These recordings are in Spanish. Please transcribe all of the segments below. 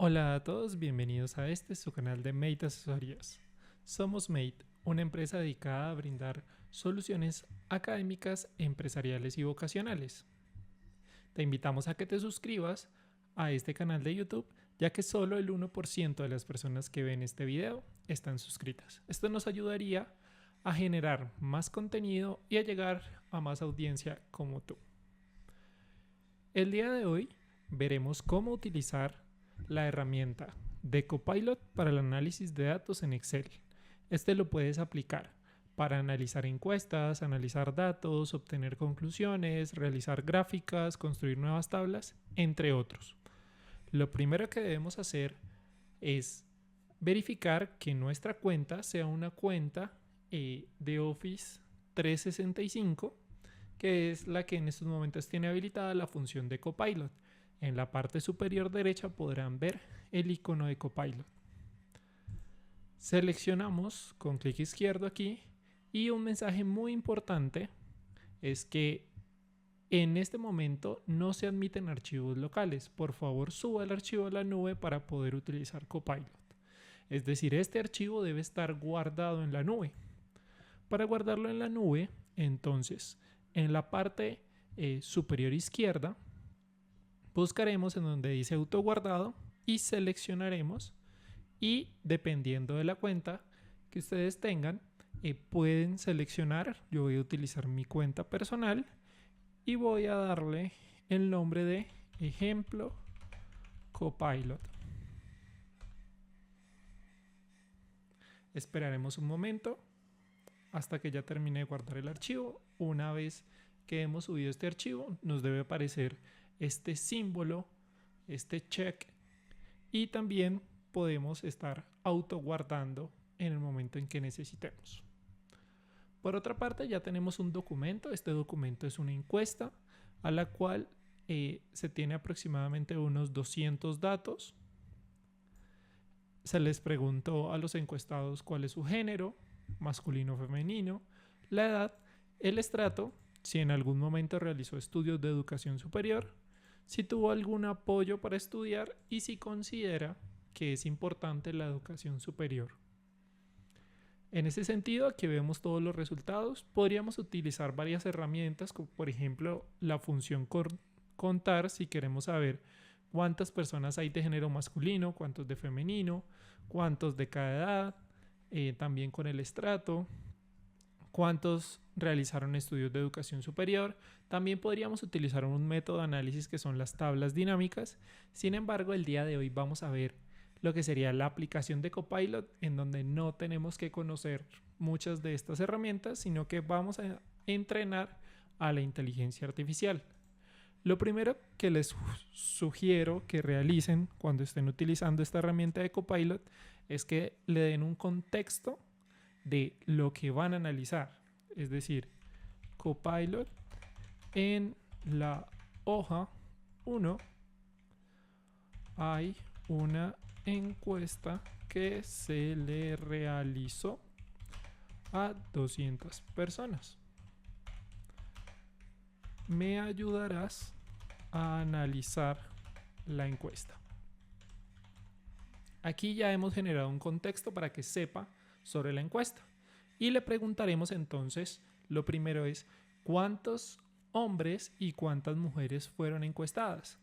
Hola a todos, bienvenidos a su canal de Mate Asesorías. Somos Mate, una empresa dedicada a brindar soluciones académicas, empresariales y vocacionales. Te invitamos a que te suscribas a este canal de YouTube, ya que solo el 1% de las personas que ven este video están suscritas. Esto nos ayudaría a generar más contenido y a llegar a más audiencia como tú. El día de hoy veremos cómo utilizar la herramienta de Copilot para el análisis de datos en Excel. Este lo puedes aplicar para analizar encuestas, analizar datos, obtener conclusiones, realizar gráficas, construir nuevas tablas, entre otros. Lo primero que debemos hacer es verificar que nuestra cuenta sea una cuenta de Office 365, que es la que en estos momentos tiene habilitada la función de Copilot. En la parte superior derecha podrán ver el icono de Copilot. Seleccionamos con clic izquierdo aquí y un mensaje muy importante es que en este momento no se admiten archivos locales. Por favor, suba el archivo a la nube para poder utilizar Copilot. Es decir, este archivo debe estar guardado en la nube. Para guardarlo en la nube, entonces, en la parte superior izquierda, buscaremos en donde dice autoguardado y seleccionaremos, y dependiendo de la cuenta que ustedes tengan, pueden seleccionar. Yo voy a utilizar mi cuenta personal y voy a darle el nombre de ejemplo Copilot. Esperaremos un momento hasta que ya termine de guardar el archivo. Una vez que hemos subido este archivo, nos debe aparecer este símbolo, este check, y también podemos estar autoguardando en el momento en que necesitemos. Por otra parte, ya tenemos un documento. Este documento es una encuesta a la cual se tiene aproximadamente unos 200 datos. Se les preguntó a los encuestados cuál es su género, masculino o femenino, la edad, el estrato, si en algún momento realizó estudios de educación superior, si tuvo algún apoyo para estudiar y si considera que es importante la educación superior. En ese sentido, aquí vemos todos los resultados. Podríamos utilizar varias herramientas, como por ejemplo la función contar, si queremos saber cuántas personas hay de género masculino, cuántos de femenino, cuántos de cada edad, también con el estrato, cuántos realizaron estudios de educación superior. También podríamos utilizar un método de análisis que son las tablas dinámicas. Sin embargo, el día de hoy vamos a ver lo que sería la aplicación de Copilot, en donde no tenemos que conocer muchas de estas herramientas, sino que vamos a entrenar a la inteligencia artificial. Lo primero que les sugiero que realicen cuando estén utilizando esta herramienta de Copilot es que le den un contexto de lo que van a analizar. Es decir, Copilot, en la hoja 1 hay una encuesta que se le realizó a 200 personas. Me ayudarás a analizar la encuesta. Aquí ya hemos generado un contexto para que sepa sobre la encuesta. Y le preguntaremos entonces, lo primero es, ¿cuántos hombres y cuántas mujeres fueron encuestadas?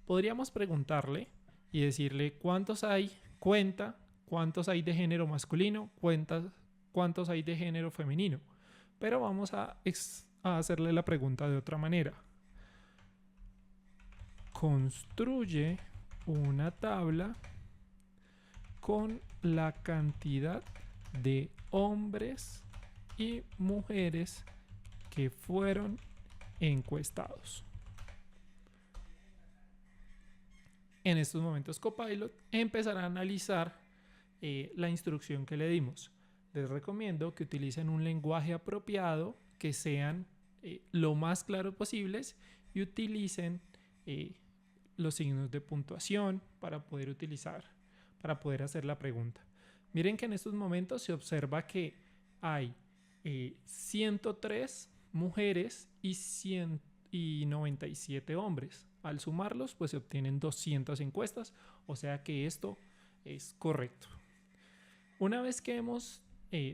Podríamos preguntarle y decirle cuántos hay, cuenta, cuántos hay de género masculino, cuántos hay de género femenino. Pero vamos a hacerle la pregunta de otra manera. Construye una tabla con la cantidad de hombres y mujeres que fueron encuestados. En estos momentos Copilot empezará a analizar la instrucción que le dimos. Les recomiendo que utilicen un lenguaje apropiado, que sean lo más claro posibles y utilicen los signos de puntuación para poder hacer la pregunta. Miren que en estos momentos se observa que hay 103 mujeres y 97 hombres. Al sumarlos, pues se obtienen 200 encuestas, o sea que esto es correcto. Una vez que hemos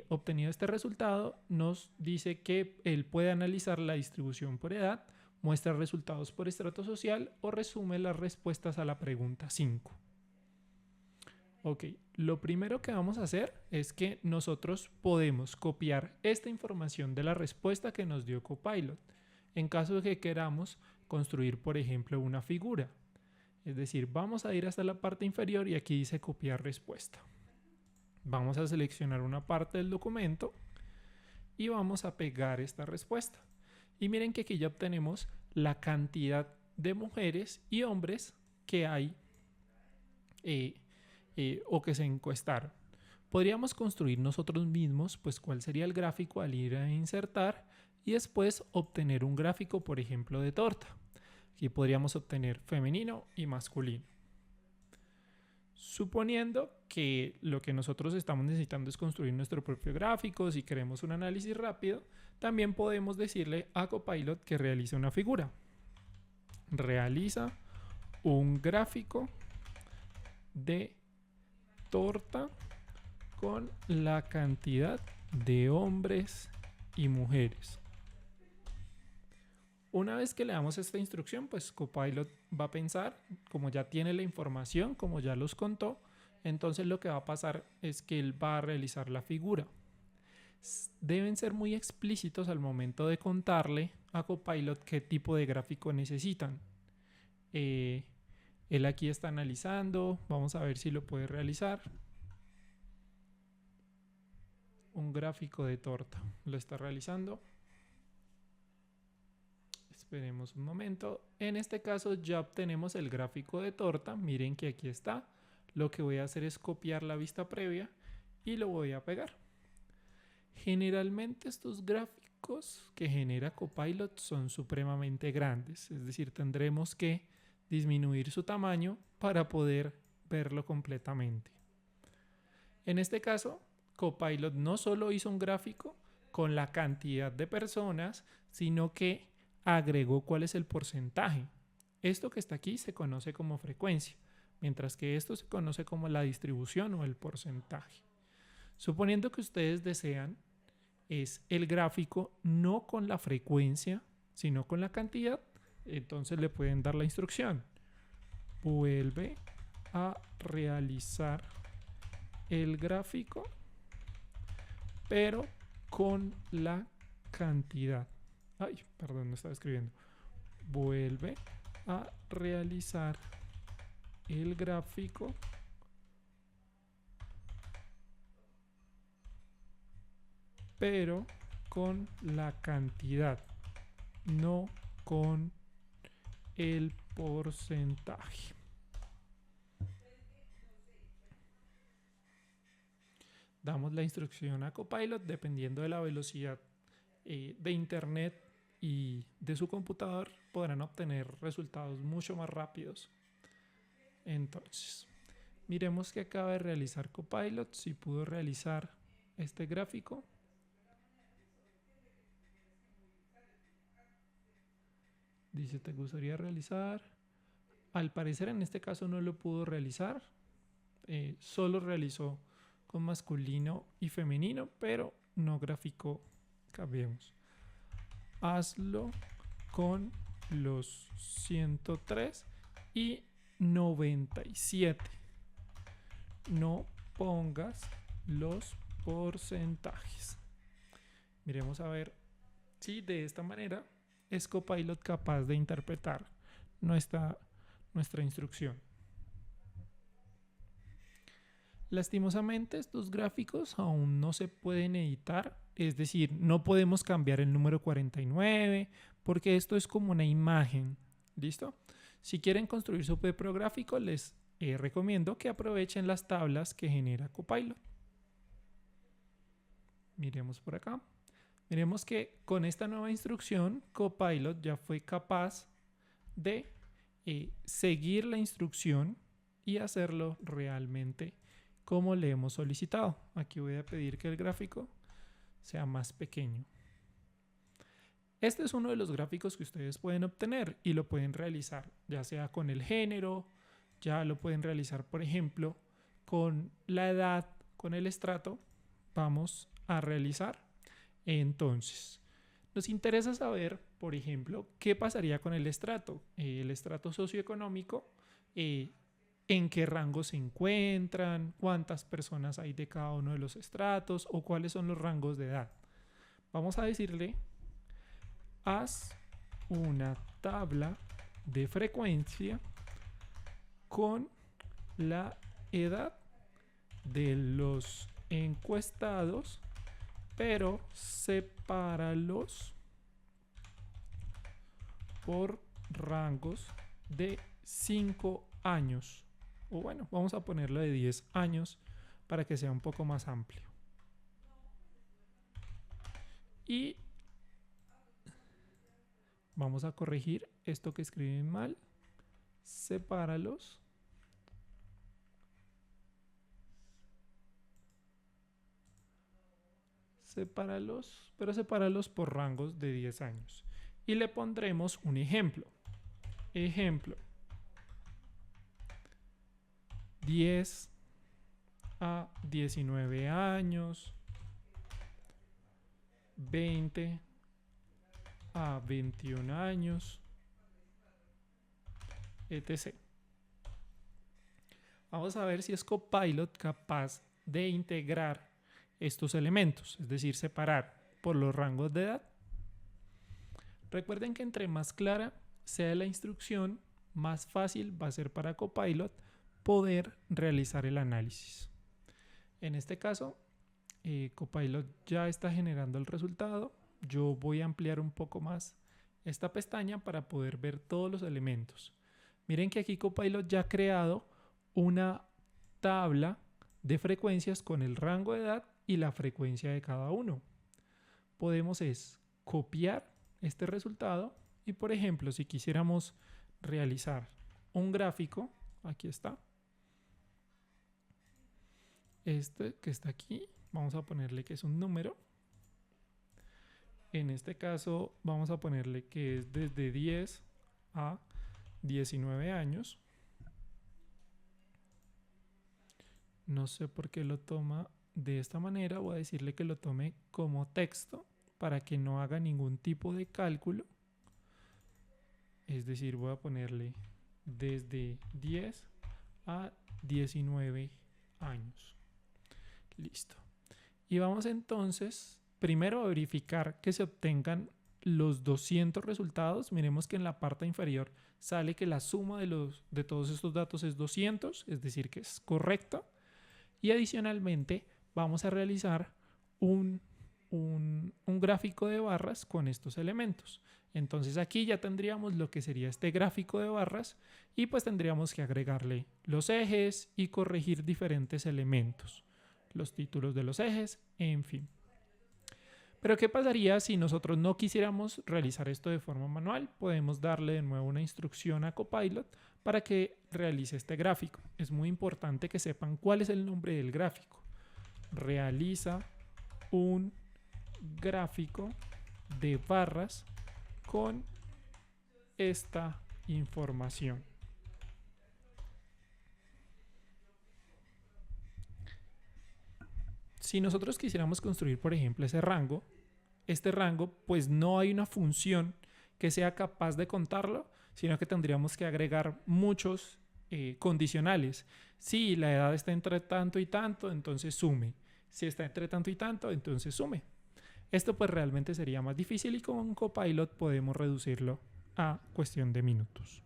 obtenido este resultado, nos dice que él puede analizar la distribución por edad, muestra resultados por estrato social o resume las respuestas a la pregunta 5. Ok, lo primero que vamos a hacer es que nosotros podemos copiar esta información de la respuesta que nos dio Copilot en caso de que queramos construir, por ejemplo, una figura. Es decir, vamos a ir hasta la parte inferior y aquí dice copiar respuesta. Vamos a seleccionar una parte del documento y vamos a pegar esta respuesta. Y miren que aquí ya obtenemos la cantidad de mujeres y hombres que hay o que se encuestaron. Podríamos construir nosotros mismos, pues cuál sería el gráfico al ir a insertar y después obtener un gráfico, por ejemplo, de torta. Aquí podríamos obtener femenino y masculino. Suponiendo que lo que nosotros estamos necesitando es construir nuestro propio gráfico, si queremos un análisis rápido, también podemos decirle a Copilot que realice una figura. Realiza un gráfico de torta con la cantidad de hombres y mujeres. Una vez que le damos esta instrucción, pues Copilot va a pensar, como ya tiene la información, como ya los contó, entonces lo que va a pasar es que él va a realizar la figura. Deben ser muy explícitos al momento de contarle a Copilot qué tipo de gráfico necesitan. Él aquí está analizando, vamos a ver si lo puede realizar. Un gráfico de torta, lo está realizando. Esperemos un momento. En este caso ya obtenemos el gráfico de torta. Miren que aquí está. Lo que voy a hacer es copiar la vista previa y lo voy a pegar. Generalmente estos gráficos que genera Copilot son supremamente grandes. Es decir, tendremos que disminuir su tamaño para poder verlo completamente. En este caso, Copilot no solo hizo un gráfico con la cantidad de personas, sino que agregó cuál es el porcentaje. Esto que está aquí se conoce como frecuencia, mientras que esto se conoce como la distribución o el porcentaje. Suponiendo que ustedes desean es el gráfico no con la frecuencia, sino con la cantidad, entonces le pueden dar la instrucción. Vuelve a realizar el gráfico, pero con la cantidad. Ay, perdón, no estaba escribiendo. Vuelve a realizar el gráfico pero con la cantidad, no con el porcentaje. Damos la instrucción a Copilot dependiendo de la velocidad de internet y de su computador, podrán obtener resultados mucho más rápidos. Entonces, miremos que acaba de realizar Copilot, si pudo realizar este gráfico. Dice, ¿te gustaría realizar? Al parecer en este caso no lo pudo realizar. Solo realizó con masculino y femenino, pero no graficó. Cambiemos. Hazlo con los 103 y 97. No pongas los porcentajes. Miremos a ver si de esta manera es Copilot capaz de interpretar nuestra instrucción. Lastimosamente, estos gráficos aún no se pueden editar, es decir, no podemos cambiar el número 49 porque esto es como una imagen. ¿Listo? Si quieren construir su propio gráfico, les recomiendo que aprovechen las tablas que genera Copilot. Miremos por acá. Miremos que con esta nueva instrucción, Copilot ya fue capaz de seguir la instrucción y hacerlo realmente como le hemos solicitado. Aquí voy a pedir que el gráfico sea más pequeño. Este es uno de los gráficos que ustedes pueden obtener y lo pueden realizar ya sea con el género, ya lo pueden realizar por ejemplo con la edad, con el estrato. Vamos a realizar. Entonces, nos interesa saber, por ejemplo, qué pasaría con el estrato socioeconómico, en qué rango se encuentran, cuántas personas hay de cada uno de los estratos o cuáles son los rangos de edad. Vamos a decirle, haz una tabla de frecuencia con la edad de los encuestados, pero sepáralos por rangos de 5 años. O bueno, vamos a ponerlo de 10 años para que sea un poco más amplio. Y vamos a corregir esto que escriben mal. Sepáralos. Pero sepáralos por rangos de 10 años. Y le pondremos un ejemplo. Ejemplo. 10 a 19 años. 20 a 21 años. Etc. Vamos a ver si es Copilot capaz de integrar estos elementos, es decir, separar por los rangos de edad. Recuerden que entre más clara sea la instrucción, más fácil va a ser para Copilot poder realizar el análisis. En este caso, Copilot ya está generando el resultado. Yo voy a ampliar un poco más esta pestaña para poder ver todos los elementos. Miren que aquí Copilot ya ha creado una tabla de frecuencias con el rango de edad y la frecuencia de cada uno. Podemos copiar este resultado y, por ejemplo, si quisiéramos realizar un gráfico, aquí está. Este que está aquí, vamos a ponerle que es un número. En este caso vamos a ponerle que es desde 10 a 19 años. No sé por qué lo toma de esta manera. Voy a decirle que lo tome como texto para que no haga ningún tipo de cálculo. Es decir, voy a ponerle desde 10 a 19 años. Listo. Y vamos entonces primero a verificar que se obtengan los 200 resultados. Miremos que en la parte inferior sale que la suma de todos estos datos es 200, es decir, que es correcta. Y adicionalmente vamos a realizar un gráfico de barras con estos elementos. Entonces aquí ya tendríamos lo que sería este gráfico de barras y pues tendríamos que agregarle los ejes y corregir diferentes elementos, los títulos de los ejes, en fin. Pero ¿qué pasaría si nosotros no quisiéramos realizar esto de forma manual? Podemos darle de nuevo una instrucción a Copilot para que realice este gráfico. Es muy importante que sepan cuál es el nombre del gráfico. Realiza un gráfico de barras con esta información. Si nosotros quisiéramos construir, por ejemplo, este rango, pues no hay una función que sea capaz de contarlo, sino que tendríamos que agregar muchos condicionales. Si la edad está entre tanto y tanto, entonces sume. Si está entre tanto y tanto, entonces sume. Esto pues realmente sería más difícil y con Copilot podemos reducirlo a cuestión de minutos.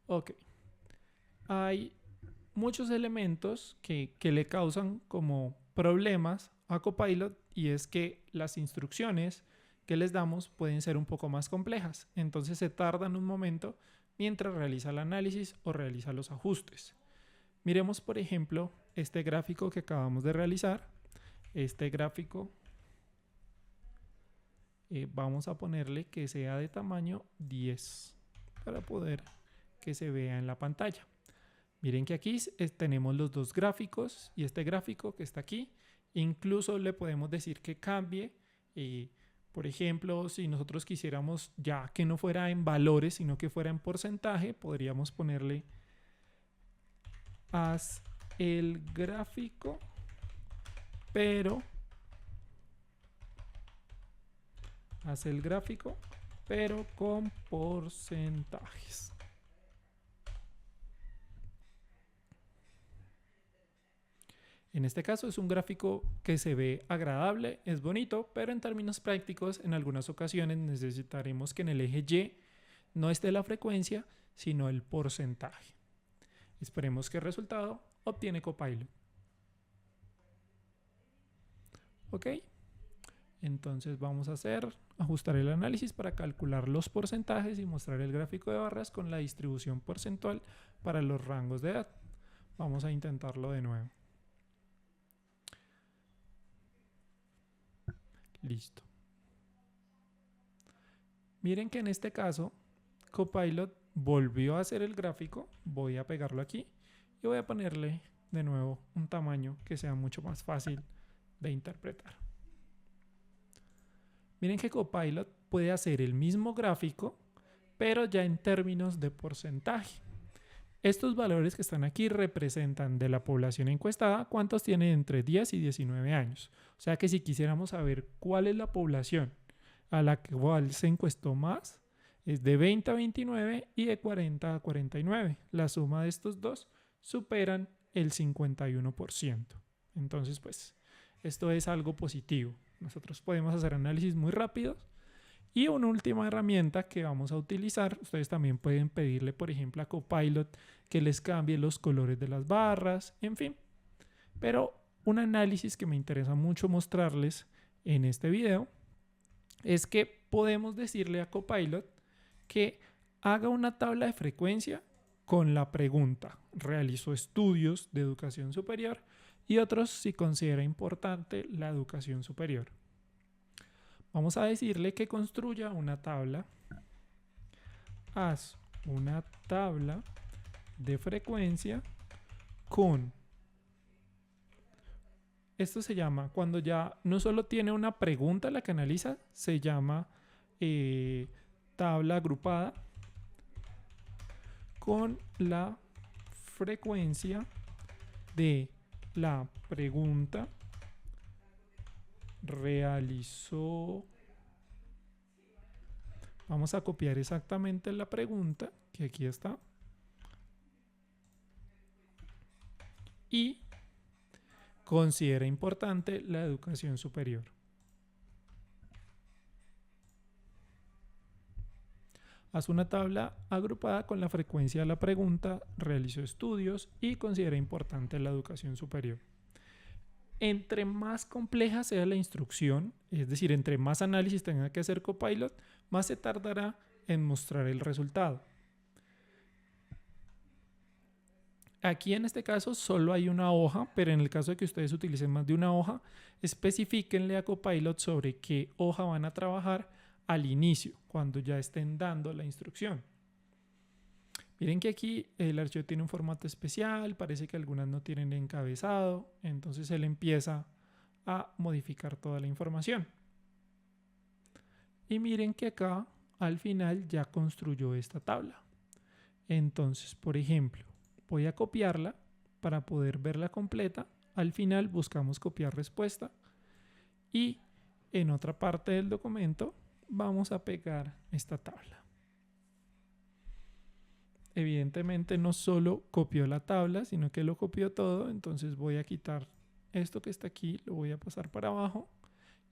Ok. Hay muchos elementos que le causan como problemas a Copilot y es que las instrucciones que les damos pueden ser un poco más complejas. Entonces se tardan un momento mientras realiza el análisis o realiza los ajustes. Miremos, por ejemplo, este gráfico que acabamos de realizar. Este gráfico vamos a ponerle que sea de tamaño 10 para poder que se vea en la pantalla. Miren que aquí tenemos los dos gráficos y este gráfico que está aquí. Incluso le podemos decir que cambie. Por ejemplo, si nosotros quisiéramos ya que no fuera en valores, sino que fuera en porcentaje, podríamos ponerle haz el gráfico, pero con porcentajes. En este caso es un gráfico que se ve agradable, es bonito, pero en términos prácticos en algunas ocasiones necesitaremos que en el eje Y no esté la frecuencia, sino el porcentaje. Esperemos que el resultado obtiene Copilot. Ok, entonces vamos a ajustar el análisis para calcular los porcentajes y mostrar el gráfico de barras con la distribución porcentual para los rangos de edad. Vamos a intentarlo de nuevo. Listo. Miren que en este caso Copilot volvió a hacer el gráfico. Voy a pegarlo aquí y voy a ponerle de nuevo un tamaño que sea mucho más fácil de interpretar. Miren que Copilot puede hacer el mismo gráfico, pero ya en términos de porcentaje. Estos valores que están aquí representan de la población encuestada cuántos tienen entre 10 y 19 años. O sea que si quisiéramos saber cuál es la población a la cual se encuestó más, es de 20 a 29 y de 40 a 49. La suma de estos dos superan el 51%. Entonces, pues, esto es algo positivo. Nosotros podemos hacer análisis muy rápidos. Y una última herramienta que vamos a utilizar, ustedes también pueden pedirle, por ejemplo, a Copilot que les cambie los colores de las barras, en fin. Pero un análisis que me interesa mucho mostrarles en este video es que podemos decirle a Copilot que haga una tabla de frecuencia con la pregunta: ¿realizó estudios de educación superior? Y otros si considera importante la educación superior. Vamos a decirle que construya una tabla. Haz una tabla de frecuencia con... Esto se llama, cuando ya no solo tiene una pregunta la que analiza, se llama tabla agrupada con la frecuencia de la pregunta realizó. Vamos a copiar exactamente la pregunta, que aquí está. Y considera importante la educación superior. Haz una tabla agrupada con la frecuencia de la pregunta, realizó estudios y considera importante la educación superior. Entre más compleja sea la instrucción, es decir, entre más análisis tenga que hacer Copilot, más se tardará en mostrar el resultado. Aquí en este caso solo hay una hoja, pero en el caso de que ustedes utilicen más de una hoja, especifíquenle a Copilot sobre qué hoja van a trabajar al inicio, cuando ya estén dando la instrucción. Miren que aquí el archivo tiene un formato especial, parece que algunas no tienen encabezado, entonces él empieza a modificar toda la información. Y miren que acá al final ya construyó esta tabla. Entonces, por ejemplo, voy a copiarla para poder verla completa. Al final buscamos copiar respuesta y en otra parte del documento vamos a pegar esta tabla. Evidentemente no solo copió la tabla, sino que lo copió todo. Entonces voy a quitar esto que está aquí, lo voy a pasar para abajo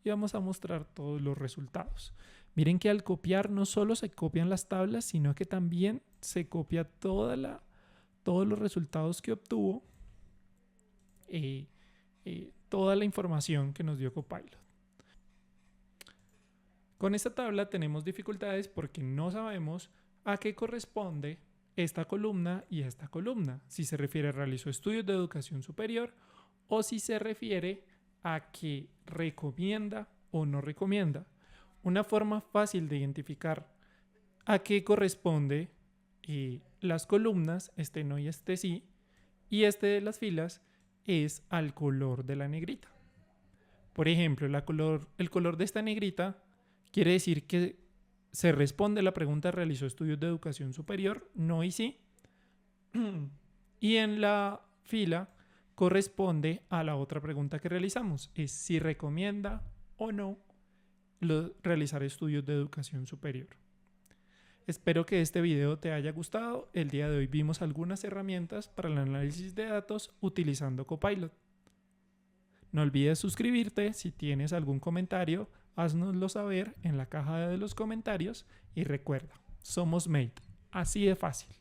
y vamos a mostrar todos los resultados. Miren que al copiar no solo se copian las tablas, sino que también se copia todos los resultados que obtuvo, toda la información que nos dio Copilot. Con esta tabla tenemos dificultades porque no sabemos a qué corresponde esta columna y esta columna, si se refiere a realizó estudios de educación superior o si se refiere a que recomienda o no recomienda. Una forma fácil de identificar a qué corresponde las columnas, este no y este sí, y este de las filas es al color de la negrita. Por ejemplo, el color de esta negrita quiere decir que se responde a la pregunta ¿realizó estudios de educación superior? No y sí. Y en la fila corresponde a la otra pregunta que realizamos, es si recomienda o no realizar estudios de educación superior. Espero que este video te haya gustado. El día de hoy vimos algunas herramientas para el análisis de datos utilizando Copilot. No olvides suscribirte. Si tienes algún comentario, haznoslo saber en la caja de los comentarios y recuerda, somos Mate, así de fácil.